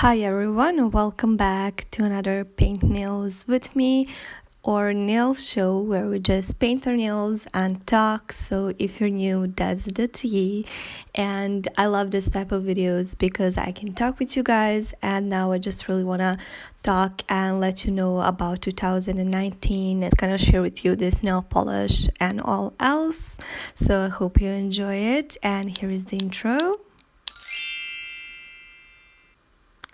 Hi everyone, welcome back to another Paint Nails with me or nail show where we just paint our nails and talk. So if you're new, that's the tea. And I love this type of videos because I can talk with you guys, and now I just really want to talk and let you know about 2019 and kind of share with you this nail polish and all else. So I hope you enjoy it, and here is the intro.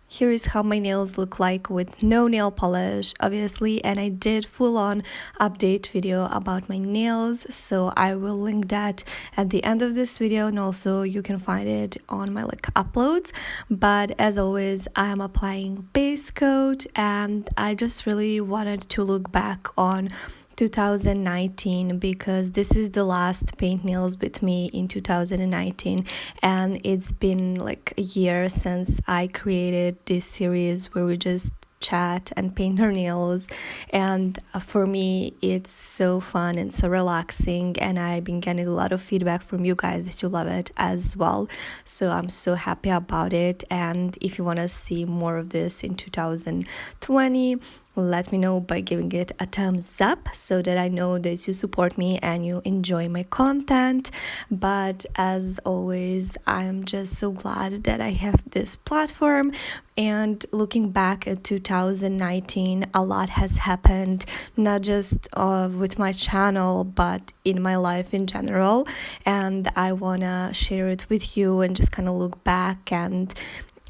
Here is how my nails look like with no nail polish, obviously, and I did full-on update video about my nails, so I will link that at the end of this video, and also you can find it on my uploads. But as always, I am applying base coat, and I just really wanted to look back on 2019 because this is the last paint nails with me in 2019, and it's been like a year since I created this series where we just chat and paint our nails, and for me it's so fun and so relaxing, and I've been getting a lot of feedback from you guys that you love it as well, so I'm so happy about it. And if you want to see more of this in 2020, let me know by giving it a thumbs up so that I know that you support me and you enjoy my content. But as always, I'm just so glad that I have this platform. And looking back at 2019, a lot has happened, not just with my channel, but in my life in general. And I want to share it with you and just kind of look back. And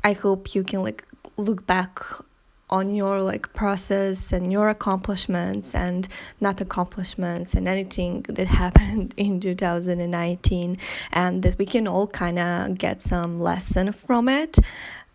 I hope you can look back on your process and your accomplishments and not accomplishments and anything that happened in 2019, and that we can all kind of get some lesson from it.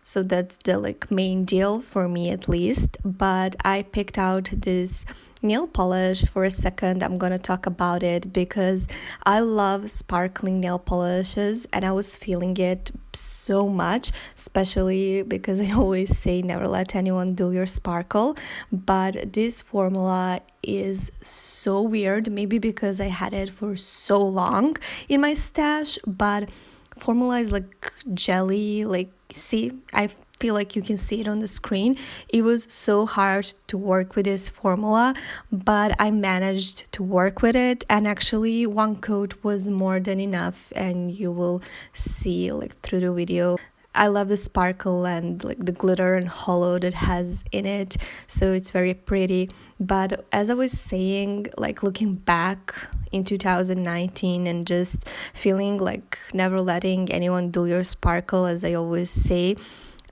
So that's the main deal for me, at least. But I picked out this nail polish for a second. I'm gonna talk about it because I love sparkling nail polishes, and I was feeling it so much, especially because I always say never let anyone do your sparkle. But this formula is so weird, maybe because I had it for so long in my stash, but formula is like jelly, see, I feel like you can see it on the screen. It was so hard to work with this formula, but I managed to work with it, and actually one coat was more than enough, and you will see through the video. I love the sparkle and the glitter and hollow that has in it, so it's very pretty. But as I was saying, looking back in 2019 and just feeling never letting anyone do your sparkle, as I always say,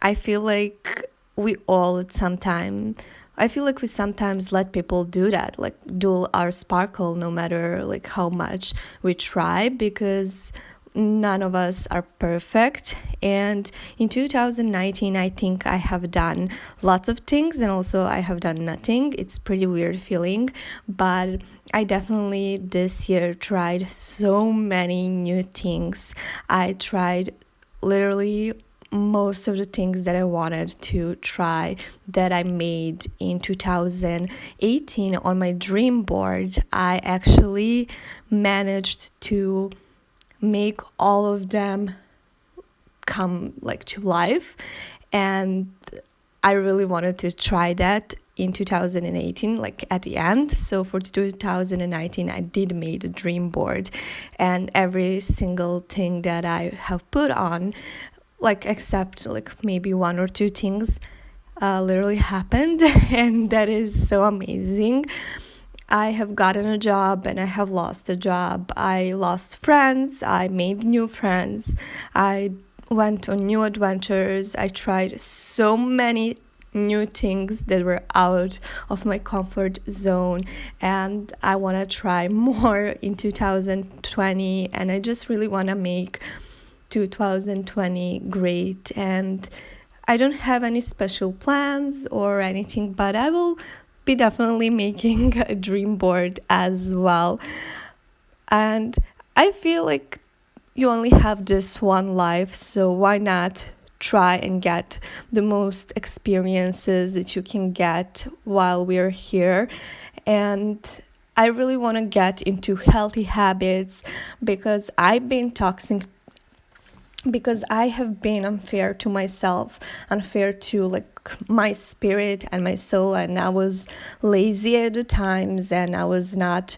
I feel like we all sometimes let people do that, do our sparkle, no matter how much we try, because none of us are perfect. And in 2019, I think I have done lots of things, and also I have done nothing. It's pretty weird feeling, but I definitely this year tried so many new things. I tried literally most of the things that I wanted to try that I made in 2018 on my dream board. I actually managed to make all of them come to life, and I really wanted to try that in 2018, at the end. So for 2019, I did make a dream board, and every single thing that I have put on, except maybe one or two things, literally happened, and that is so amazing. I have gotten a job and I have lost a job. I lost friends. I made new friends. I went on new adventures. I tried so many new things that were out of my comfort zone, and I want to try more in 2020, and I just really want to make 2020 great. And I don't have any special plans or anything, but I will be definitely making a dream board as well. And I feel you only have this one life, so why not try and get the most experiences that you can get while we're here. And I really want to get into healthy habits because I've been because I have been unfair to myself, unfair to like my spirit and my soul, and I was lazy at the times and I was not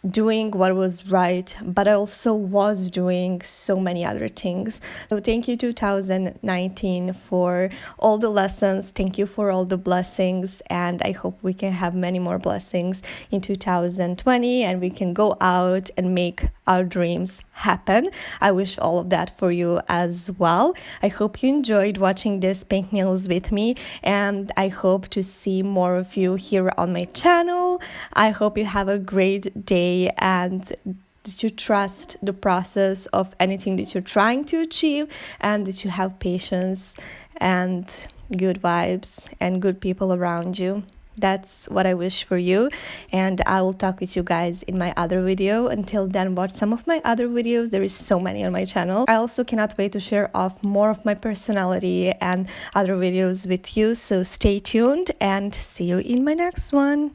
doing what was right, but I also was doing so many other things. So thank you 2019 for all the lessons, thank you for all the blessings, and I hope we can have many more blessings in 2020 and we can go out and make our dreams happen. I wish all of that for you as well. I hope you enjoyed watching this paint nails with me, and I hope to see more of you here on my channel. I hope you have a great day and that you trust the process of anything that you're trying to achieve, and that you have patience and good vibes and good people around you. That's what I wish for you, and I will talk with you guys in my other video. Until then, watch some of my other videos. There is so many on my channel. I also cannot wait to share off more of my personality and other videos with you, so stay tuned and see you in my next one.